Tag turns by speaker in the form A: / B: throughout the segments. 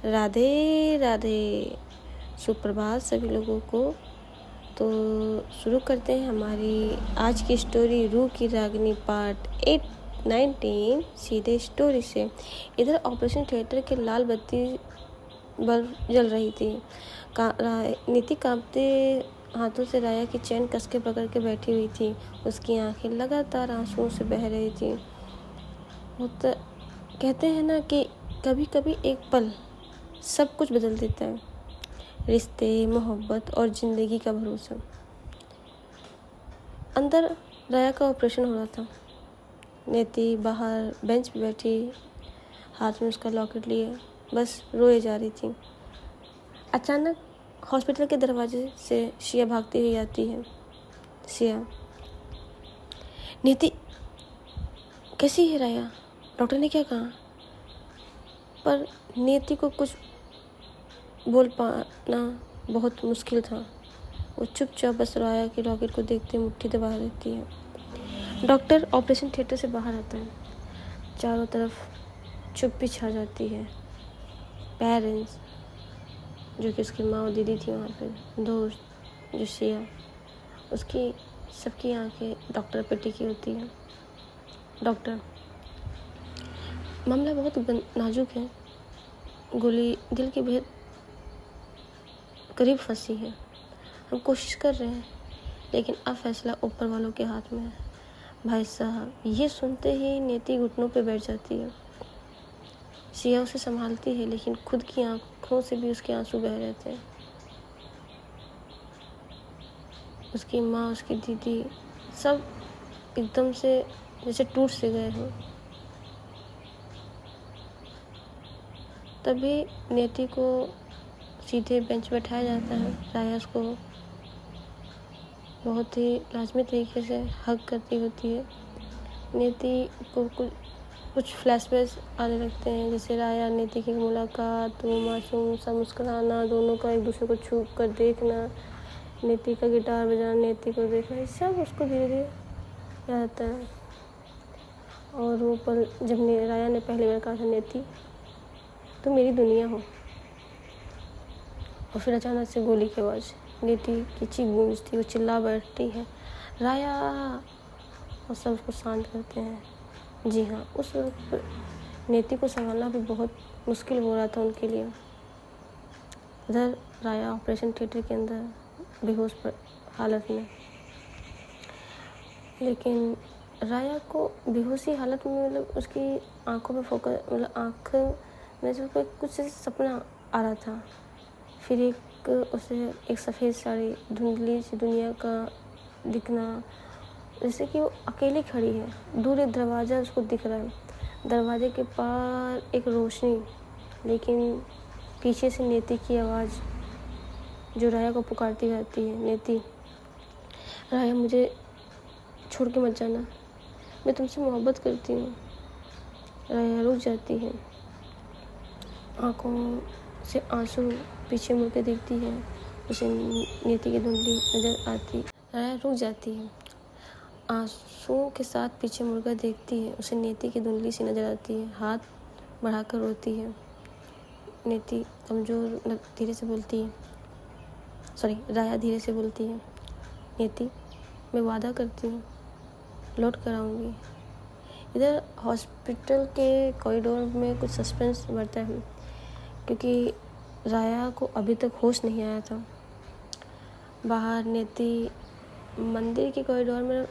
A: राधे राधे, सुप्रभात सभी लोगों को। तो शुरू करते हैं हमारी आज की स्टोरी रूह की रागनी पार्ट 8-19 सीधे स्टोरी से। इधर ऑपरेशन थिएटर के लाल बत्ती बल्ब जल रही थी। नीति कांपते हाथों से राया की चैन कस के पकड़ के बैठी हुई थी। उसकी आंखें लगातार आंसुओं से बह रही थी। तो कहते हैं ना कि कभी कभी एक पल सब कुछ बदल देता है, रिश्ते, मोहब्बत और ज़िंदगी का भरोसा। अंदर राया का ऑपरेशन हो रहा था। नीति बाहर बेंच पे बैठी, हाथ में उसका लॉकेट लिए बस रोए जा रही थी। अचानक हॉस्पिटल के दरवाजे से शिया भागती हुई आती है। शिया, नीति कैसी है राया? डॉक्टर ने क्या कहा? पर नीति को कुछ बोल पाना बहुत मुश्किल था। वो चुपचाप बस राया के लॉकेट को देखते मुट्ठी दबा देती है। डॉक्टर ऑपरेशन थिएटर से बाहर आता है। चारों तरफ चुप्पी छा जाती है। पेरेंट्स, जो कि उसकी माँ और दीदी थी वहाँ पे, दोस्त जो शिया, उसकी सबकी आंखें डॉक्टर पे टिकी होती है। डॉक्टर, मामला बहुत नाजुक है। गोली दिल के बेहद करीब फंसी है। हम कोशिश कर रहे हैं, लेकिन अब फैसला ऊपर वालों के हाथ में है। भाई साहब, ये सुनते ही नीति घुटनों पे बैठ जाती है। शिया उसे संभालती है, लेकिन खुद की आंखों से भी उसके आंसू बह रहे थे। उसकी माँ, उसकी दीदी, सब एकदम से जैसे टूट से गए हों। तभी नीति को सीधे बेंच बैठाया जाता है। राया उसको बहुत ही लाजमी तरीके से हग करती होती है। नीति को कुछ फ्लैशबैक्स आने लगते हैं, जैसे राया नीति की मुलाकात, वो मासूम सा मुस्कुराना, दोनों का एक दूसरे को छू कर देखना, नीति का गिटार बजाना, नीति को देखना, ये सब उसको धीरे धीरे याद आता है। और वो पल जब राया ने पहली बार कहा था, नीति तुम मेरी दुनिया हो। और फिर अचानक से गोली की आवाज़, नीति की चीख गूंजती, वो चिल्ला बैठती है, राया, और सब उसको शांत करते हैं। जी हाँ, उस वक्त नीति को संभालना भी बहुत मुश्किल हो रहा था उनके लिए। इधर राया ऑपरेशन थिएटर के अंदर बेहोश हालत में, लेकिन राया को बेहोशी हालत में मतलब उसकी आंखों में फोकस, मतलब आँख में से कुछ सपना आ रहा था। फिर उसे एक सफ़ेद साड़ी, धुंधली सी दुनिया का दिखना, जैसे कि वो अकेली खड़ी है। दूर एक दरवाज़ा उसको दिख रहा है, दरवाजे के पार एक रोशनी, लेकिन पीछे से नीति की आवाज़ जो राया को पुकारती रहती है, नीति, राया मुझे छोड़ के मत जाना, मैं तुमसे मोहब्बत करती हूँ। राया रुक जाती है, आँखों से आंसू पीछे मुड़ के देखती है। उसे नीति की धुंधली नज़र आती, राया रुक जाती है, आंसुओं के साथ पीछे मुड़कर देखती है। उसे नीति की धुंधली सी नज़र आती है, हाथ बढ़ाकर रोती है। नीति कमज़ोर धीरे से बोलती है, राया धीरे से बोलती है, नीति मैं वादा करती हूँ लौट कर आऊँगी। इधर हॉस्पिटल के कॉरिडोर में कुछ सस्पेंस बढ़ता है, क्योंकि राया को अभी तक होश नहीं आया था। बाहर नीति मंदिर के कॉरिडोर में,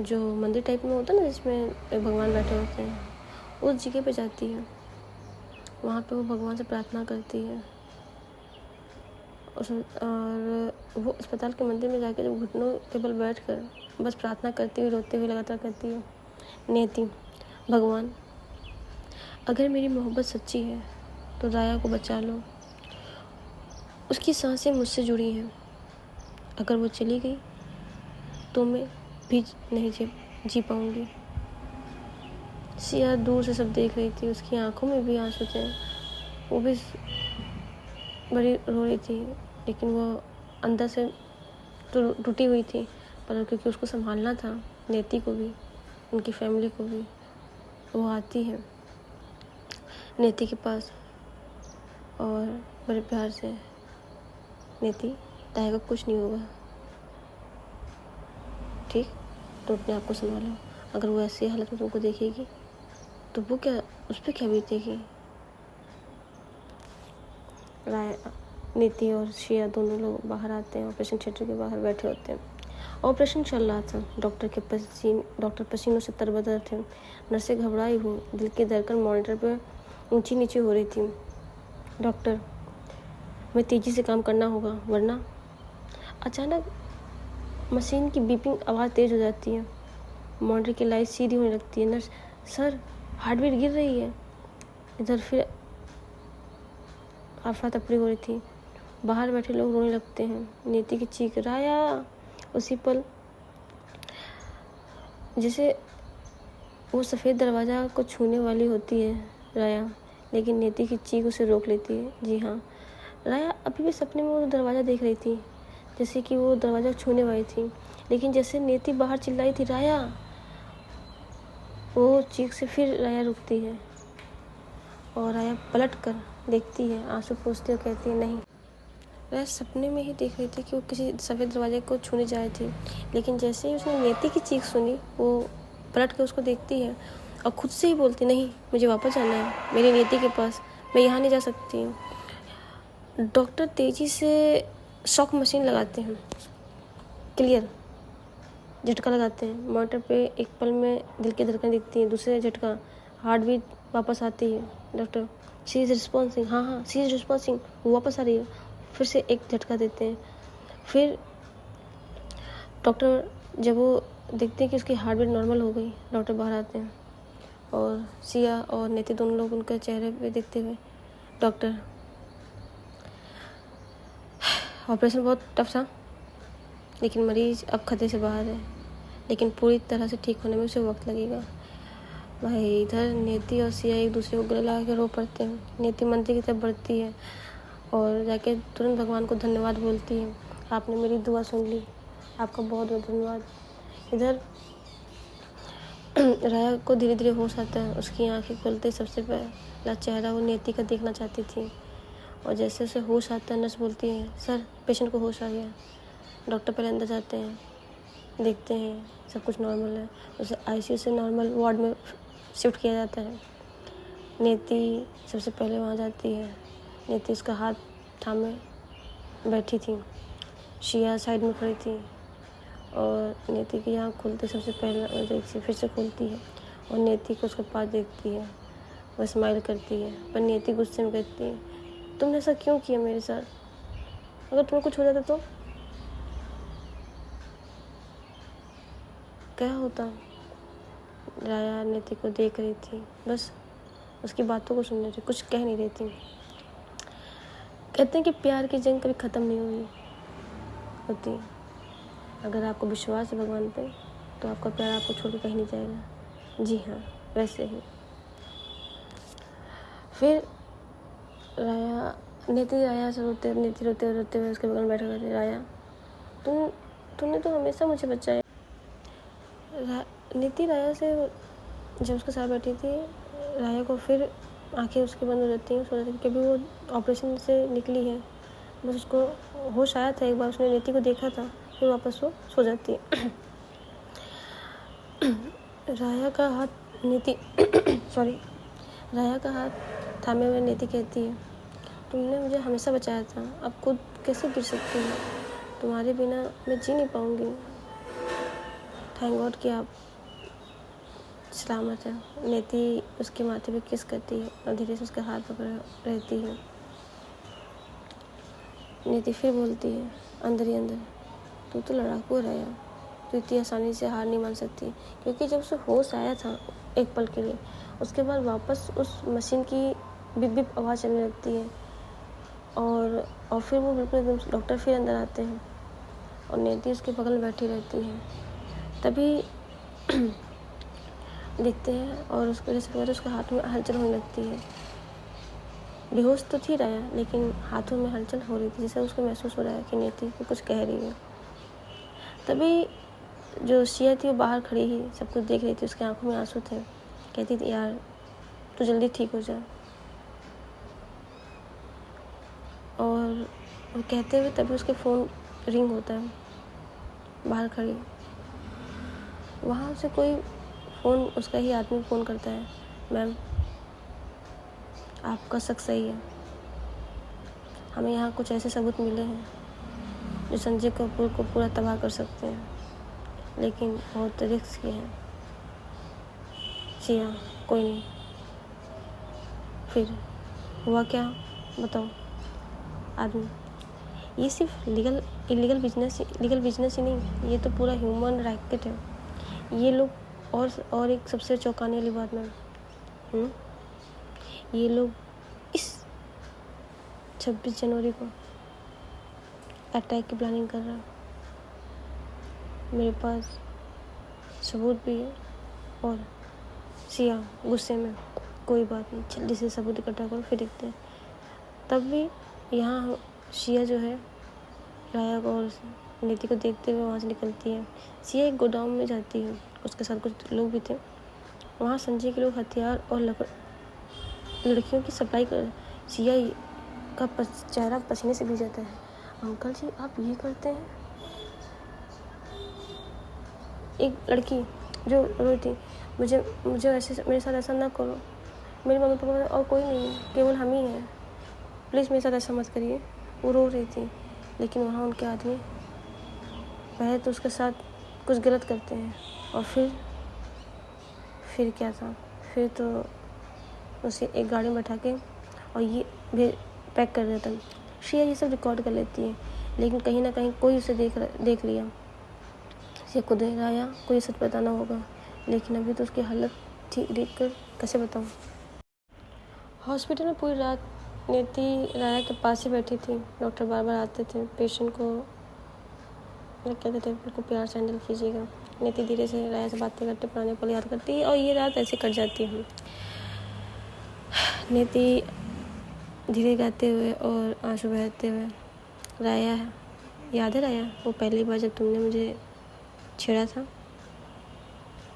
A: जो मंदिर टाइप में होता है ना, जिसमें भगवान बैठे होते हैं, उस जगह पे जाती है। वहाँ पे वो भगवान से प्रार्थना करती है। और वो अस्पताल के मंदिर में जाकर जब घुटनों के बल बैठ कर बस प्रार्थना करती हुई, रोते हुए लगातार करती है, नीति, भगवान अगर मेरी मोहब्बत सच्ची है तो राया को बचा लो। उसकी सांसें मुझसे जुड़ी हैं, अगर वो चली गई तो मैं भी नहीं जी पाऊँगी। सिया दूर से सब देख रही थी, उसकी आंखों में भी आंसू थे, वो भी बड़ी रो रही थी, लेकिन वो अंदर से तो टूटी हुई थी, पर क्योंकि उसको संभालना था, नीति को भी, उनकी फैमिली को भी। वो आती है नीति के पास, और बड़े प्यार से, नीति राया को कुछ नहीं होगा, ठीक, तो अपने आप को संभालो। अगर वो ऐसी हालत में तुमको देखेगी तो वो क्या, उस पर क्या बीतेगी। राया, नीति और शिया दोनों लोग बाहर आते हैं, ऑपरेशन थिएटर के बाहर बैठे होते हैं। ऑपरेशन चल रहा था, डॉक्टर पसीनों से तरबतर थे, नर्सें घबराई हुई, दिल की धड़कन मॉनिटर पर ऊंची नीचे हो रही थी। डॉक्टर, मैं तेजी से काम करना होगा वरना। अचानक मशीन की बीपिंग आवाज़ तेज हो जाती है, मॉनिटर की लाइट सीधी होने लगती है। नर्स, सर हार्ट बीट गिर रही है। इधर फिर अफरा तफरी हो रही थी, बाहर बैठे लोग रोने लगते हैं। नीति की चीख, राया। उसी पल जैसे वो सफ़ेद दरवाज़ा को छूने वाली होती है राया, लेकिन नीति की चीख उसे रोक लेती है। जी हाँ, राया अभी भी सपने में वो दरवाज़ा देख रही थी, जैसे कि वो दरवाज़ा छूने वाली थी, लेकिन जैसे नीति बाहर चिल्लाई थी, राया, वो चीख से फिर राया रुकती है और राया पलट कर देखती है, आंसू पोंछती और कहती है, नहीं। राया सपने में ही देख रही थी कि वो किसी सफ़ेद दरवाजे को छूने जा रही थी, लेकिन जैसे ही उसने नीति की चीख सुनी, वो पलट कर उसको देखती है और खुद से ही बोलती, नहीं, मुझे वापस जाना है मेरी नीति के पास, मैं यहाँ नहीं जा सकती हूँ। डॉक्टर तेज़ी से शॉक मशीन लगाते हैं, क्लियर झटका लगाते हैं। मॉनिटर पे एक पल में दिल की धड़कन दिखती है, दूसरे झटका, हार्ट बीट वापस आती है। डॉक्टर, शी इज़ रिस्पॉन्सिंग, हाँ, शी इज़ रिस्पॉन्सिंग, वो वापस आ रही है। फिर से एक झटका देते हैं। फिर डॉक्टर, जब वो देखते हैं कि उसकी हार्ट बीट नॉर्मल हो गई, डॉक्टर बाहर आते हैं और सिया और नीति दोनों लोग उनके चेहरे पे देखते हुए, डॉक्टर, ऑपरेशन बहुत टफ था, लेकिन मरीज अब खतरे से बाहर है, लेकिन पूरी तरह से ठीक होने में उसे वक्त लगेगा। भाई इधर नीति और सिया एक दूसरे को गले लगा के रो पड़ते हैं। नीति मंत्री की तरफ बढ़ती है और जाके तुरंत भगवान को धन्यवाद बोलती है, आपने मेरी दुआ सुन ली, आपका बहुत बहुत धन्यवाद। इधर राया को धीरे धीरे होश आता है, उसकी आंखें खुलते सबसे पहला चेहरा वो नीति का देखना चाहती थी, और जैसे उसे होश आता है, नर्स बोलती है, सर पेशेंट को होश आ गया। डॉक्टर पहले अंदर जाते हैं, देखते हैं सब कुछ नॉर्मल है, उसे आईसीयू से नॉर्मल वार्ड में शिफ्ट किया जाता है। नीति सबसे पहले वहाँ जाती है, नीति उसका हाथ थामे बैठी थी, शिया साइड में खड़ी थी, और नीति की आँख खुलते सबसे पहले देखती, फिर से खुलती है और नीति को उसके पास देखती है, वह स्माइल करती है, पर नीति गुस्से में कहती है, तुमने ऐसा क्यों किया मेरे साथ, अगर तुम्हें कुछ हो जाता तो क्या होता। राया नीति को देख रही थी, बस उसकी बातों को सुन रही थी, कुछ कह नहीं रही थी। कहते हैं कि प्यार की जंग कभी ख़त्म नहीं हुई होती। अगर आपको विश्वास है भगवान पे, तो आपका प्यार आपको छोड़ के कहीं नहीं जाएगा। जी हाँ, वैसे ही फिर राया से रोते हुए उसके बगल में बैठा करती, राया तुमने तो हमेशा मुझे बचाया। नीति राया से जब उसके साथ बैठी थी, राया को फिर आंखें उसकी बंद हो जाती हैं, सो जाती है, क्योंकि वो ऑपरेशन से निकली है, बस उसको होश आया था, एक बार उसने नीति को देखा था, फिर वापस वो सो जाती है। राया का हाथ नीति राया का हाथ थामे हुए नीति कहती है, तुमने मुझे हमेशा बचाया था, अब खुद कैसे गिर सकती हो, तुम्हारे बिना मैं जी नहीं पाऊँगी। थैंक गॉड कि आप सलामत है। नीति उसके माथे पे किस करती है और धीरे से उसका हाथ पकड़ रहती है। नीति फिर बोलती है अंदर ही अंदर, तू तो लड़ाकू है राया, तू इतनी आसानी से हार नहीं मान सकती। क्योंकि जब उसे होश आया था एक पल के लिए, उसके बाद वापस उस मशीन की बिप बिप आवाज़ चलने लगती है, और फिर वो बिल्कुल एकदम, डॉक्टर फिर अंदर आते हैं और नीति उसके बगल में बैठी रहती है। तभी देखते हैं और उसको जैसे लगा उसके हाथ में हलचल होने लगती है। बेहोश तो थी राया, लेकिन हाथों में हलचल हो रही थी, जैसे उसको महसूस हो रहा है कि नीति को कुछ कह रही है। तभी जो शिया थी वो बाहर खड़ी ही सब कुछ देख रही थी, उसकी आंखों में आंसू थे। कहती थी, यार तू जल्दी ठीक हो जा। और वो कहते हुए तभी उसके फ़ोन रिंग होता है, बाहर खड़ी। वहाँ से कोई फ़ोन, उसका ही आदमी फ़ोन करता है, मैम आपका शक सही है, हमें यहाँ कुछ ऐसे सबूत मिले हैं जो संजय कपूर को पूरा तबाह कर सकते हैं, लेकिन बहुत रिस्क है। सिया कोई नहीं। फिर हुआ क्या बताओ। आदमी, ये सिर्फ लीगल बिजनेस ही नहीं, ये तो पूरा ह्यूमन रैकेट है ये लोग। और एक सबसे चौंकाने वाली बात मैम, ये लोग इस 26 जनवरी को अटैक की प्लानिंग कर रहा है। मेरे पास सबूत भी है। और सिया गुस्से में, कोई बात नहीं, जल्दी से सबूत इकट्ठा करो फिर देखते हैं। तब भी यहाँ सिया जो है राया और नीति को देखते हुए वहाँ से निकलती है। सिया एक गोदाम में जाती है, उसके साथ कुछ लोग भी थे। वहाँ संजय के लोग हथियार और लड़कियों की सप्लाई कर। सिया का चेहरा पसीने से भीग जाता है। अंकल जी आप ये करते हैं? एक लड़की जो रोई थी, मुझे ऐसे, मेरे साथ ऐसा ना करो, मेरे मम्मी पापा और कोई नहीं है, केवल हम ही हैं, प्लीज़ मेरे साथ ऐसा मत करिए। वो रो रही थी, लेकिन वहाँ उनके आदमी पहले तो उसके साथ कुछ गलत करते हैं और फिर क्या था, फिर तो उसे एक गाड़ी में बैठा के और ये भी पैक कर देता। श्रेया ये सब रिकॉर्ड कर लेती है, लेकिन कहीं ना कहीं कोई उसे देख लिया। ये खुद राया को ये सच बताना होगा, लेकिन अभी तो उसकी हालत देख कर कैसे बताऊँ। हॉस्पिटल में पूरी रात नीति राया के पास ही बैठी थी। डॉक्टर बार बार आते थे, पेशेंट को कहते थे बिल्कुल प्यार से हैंडल कीजिएगा। नीति धीरे से राया से बातें करते, पुराने पल याद करती है और ये रात ऐसे कट जाती है। नीति धीरे गाते हुए और आंसू बहते हुए, राया याद है राया, वो पहली बार जब तुमने मुझे छेड़ा था,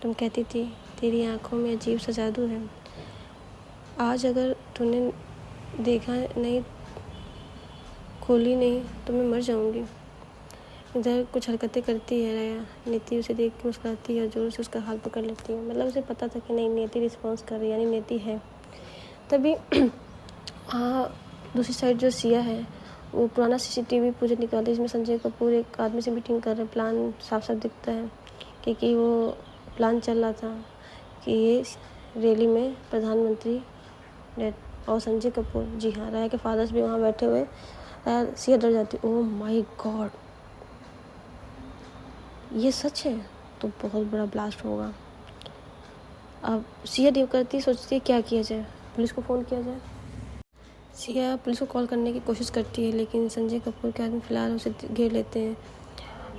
A: तुम कहती थी तेरी आंखों में अजीब सा जादू है। आज अगर तूने देखा नहीं, खोली नहीं, तो मैं मर जाऊंगी। इधर कुछ हरकतें करती है राया। नीति उसे देख के मुस्कुराती है और जोर से उसका हाथ पकड़ लेती है। मतलब उसे पता था कि नहीं, नीति रिस्पॉन्स कर रही है, यानी नीति है। तभी हाँ, दूसरी साइड जो सिया है वो पुराना CCTV पूरे निकालती है, जिसमें संजय कपूर एक आदमी से मीटिंग कर रहे हैं। प्लान साफ साफ दिखता है, क्योंकि वो प्लान चल रहा था कि ये रैली में प्रधानमंत्री और संजय कपूर, जी हाँ, राया के फादर्स भी वहाँ बैठे हुए। सिया डर जाती, ओह माय गॉड, ये सच है तो बहुत बड़ा ब्लास्ट होगा। अब सिया डीव करती, सोचती है क्या किया जाए, पुलिस को फ़ोन किया जाए। सिया पुलिस को कॉल करने की कोशिश करती है, लेकिन संजय कपूर के आदमी फिलहाल उसे घेर लेते हैं।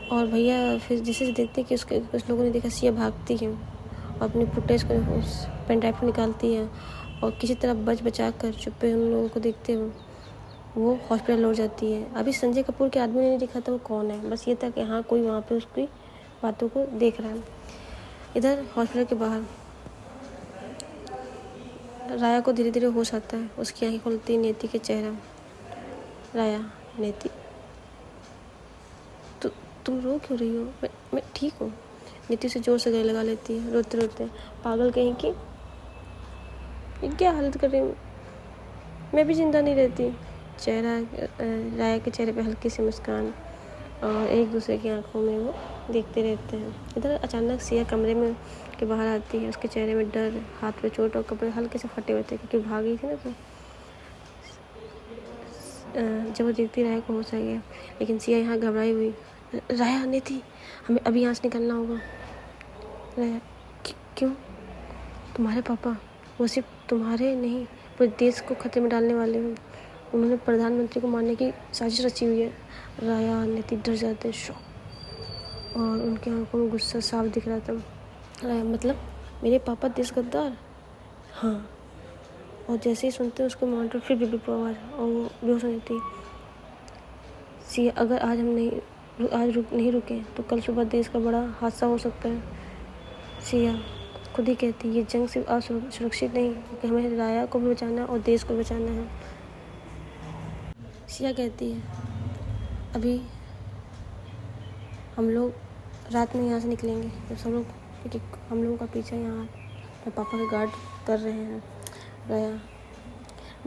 A: और भैया फिर जिसे देखते हैं कि उसके कुछ लोगों ने देखा, सिया भागती है और अपने फुटेज को उस पेन ड्राइव को निकालती है और किसी तरह बचा कर चुप्पे उन लोगों को देखते हुए वो हॉस्पिटल लौट जाती है। अभी संजय कपूर के आदमी ने नहीं देखा था वो कौन है, बस ये था कि हाँ कोई वहाँ पे उसकी बातों को देख रहा है। इधर हॉस्पिटल के बाहर राया को धीरे धीरे होश आता है। उसकी आंखें खुलती है, नीति के चेहरा। राया, नीति तुम रो क्यों रही हो? मैं ठीक हूँ। नीति उसे जोर से गले लगा लेती है, रोते रोते। पागल कहीं की, ये क्या हालत कर रही हूँ, मैं भी जिंदा नहीं रहती। राया के चेहरे पे हल्की सी मुस्कान और एक दूसरे की आंखों में वो देखते रहते हैं। इधर अचानक सिया कमरे में के बाहर आती है। उसके चेहरे में डर, हाथ पे चोट और कपड़े हल्के से फटे हुए थे, क्योंकि भाग गई थी ना। तो जब वो देखती राया को होश आ गया, लेकिन सिया यहाँ घबराई हुई। राया, नीति, हमें अभी यहाँ से निकलना होगा। राया, क्यों? तुम्हारे पापा, वो सिर्फ तुम्हारे नहीं पूरे देश को खतरे में डालने वाले हैं। उन्होंने प्रधानमंत्री को मारने की साजिश रची हुई है। राया, नीति डर जाते, शॉक, और उनकी आंखों में गुस्सा साफ दिख रहा था। राया, मतलब मेरे पापा देश गद्दार? हाँ। और जैसे ही सुनते उसको मॉनिटर फिर भी आवाज़ और वो बेहोश हो जाती। सी, अगर आज नहीं रुके तो कल सुबह देश का बड़ा हादसा हो सकता है। सिया खुद ही कहती, ये जंग सिर्फ सुरक्षित नहीं, क्योंकि हमें राया को भी बचाना और देश को बचाना है। सिया कहती है अभी हम लोग रात में यहाँ से निकलेंगे, जब सब लोग, क्योंकि हम लोगों का पीछा यहाँ अपने पापा के गार्ड कर रहे हैं। राया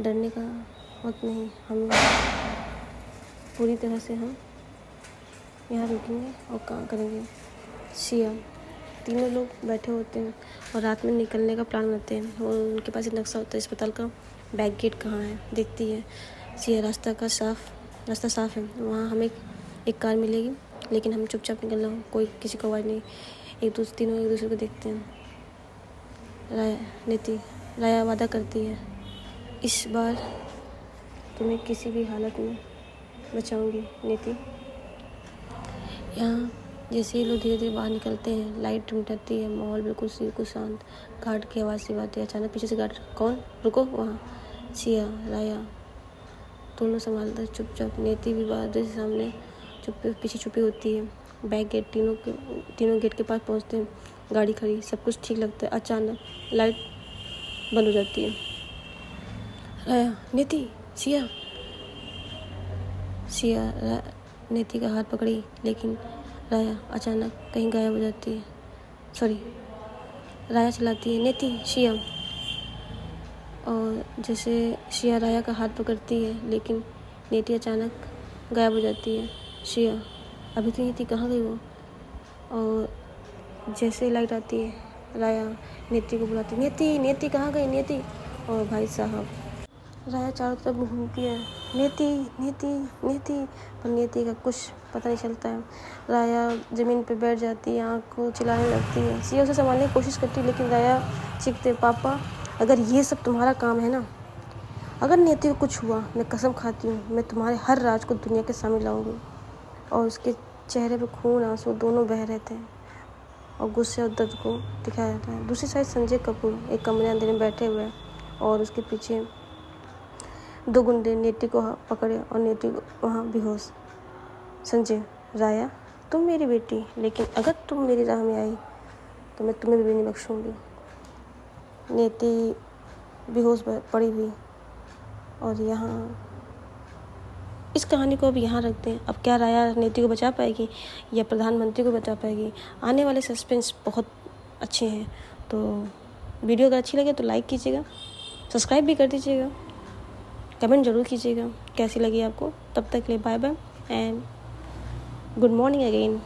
A: डरने का वक्त नहीं, हम लोग पूरी तरह से हम यहाँ रुकेंगे और काम करेंगे। सिया, तीनों लोग बैठे होते हैं और रात में निकलने का प्लान बनाते हैं। और उनके पास एक नक्शा होता है अस्पताल का, बैक गेट कहाँ है देखती है सिया। रास्ता साफ है, वहाँ हमें एक कार मिलेगी, लेकिन हम चुपचाप निकलना हो, कोई किसी को आवाज़ नहीं। तीनों एक दूसरे को देखते हैं। राया वादा करती है इस बार तुम्हें किसी भी हालत में बचाऊंगी नीति। यहाँ जैसे ही लोग धीरे धीरे बाहर निकलते हैं, लाइट मिटती है, माहौल बिल्कुल शांत। गार्ड की आवाज़ से बात है, अचानक पीछे से गार्ड, कौन, रुको वहाँ। सिया, राया दोनों संभालते चुपचाप। नीति भी बादल के सामने पीछे छुपी होती है। बैक गेट, तीनों गेट के पास पहुँचते हैं। गाड़ी खड़ी, सब कुछ ठीक लगता है। अचानक लाइट बंद हो जाती है। राया, नीति, सिया नीति का हाथ पकड़ी, लेकिन राया अचानक कहीं गायब हो जाती है। राया चिल्लाती है नीति, सिया। और जैसे सिया राया का हाथ पकड़ती है, लेकिन नीति अचानक गायब हो जाती है। सिया, अभी तो नीति कहाँ गई वो? और जैसे लाइट आती है, राया नीति को बुलाती है, नीति कहाँ गई नीति? और भाई साहब, राया चारों तरफ घूमती है, नीति, पर नीति का कुछ पता नहीं चलता है। राया ज़मीन पे बैठ जाती है, आँख को चिल्लाने लगती है। सिया उसे संभालने की कोशिश करती है, लेकिन राया चीखते, पापा अगर ये सब तुम्हारा काम है ना, अगर नीति को कुछ हुआ, मैं कसम खाती हूँ, मैं तुम्हारे हर राज को दुनिया के सामने लाऊंगी। और उसके चेहरे पे खून आंसू दोनों बह रहे थे और गुस्से और दर्द को दिखाया जाता है। दूसरी साइड संजय कपूर एक कमरे अंदर में बैठे हुए हैं और उसके पीछे 2 गुंडे नीति को पकड़े और नीति को वहाँ बेहोश। संजय, राया तुम मेरी बेटी, लेकिन अगर तुम मेरी राह में आई तो मैं तुम्हें भी नहीं बख्शूंगी। नीति बेहोश पड़ी हुई। और यहाँ इस कहानी को अब यहाँ रखते हैं। अब क्या राया नीति को बचा पाएगी या प्रधानमंत्री को बचा पाएगी? आने वाले सस्पेंस बहुत अच्छे हैं। तो वीडियो अगर अच्छी लगे तो लाइक कीजिएगा, सब्सक्राइब भी कर दीजिएगा, कमेंट ज़रूर कीजिएगा कैसी लगी आपको। तब तक के लिए bye bye and good morning again.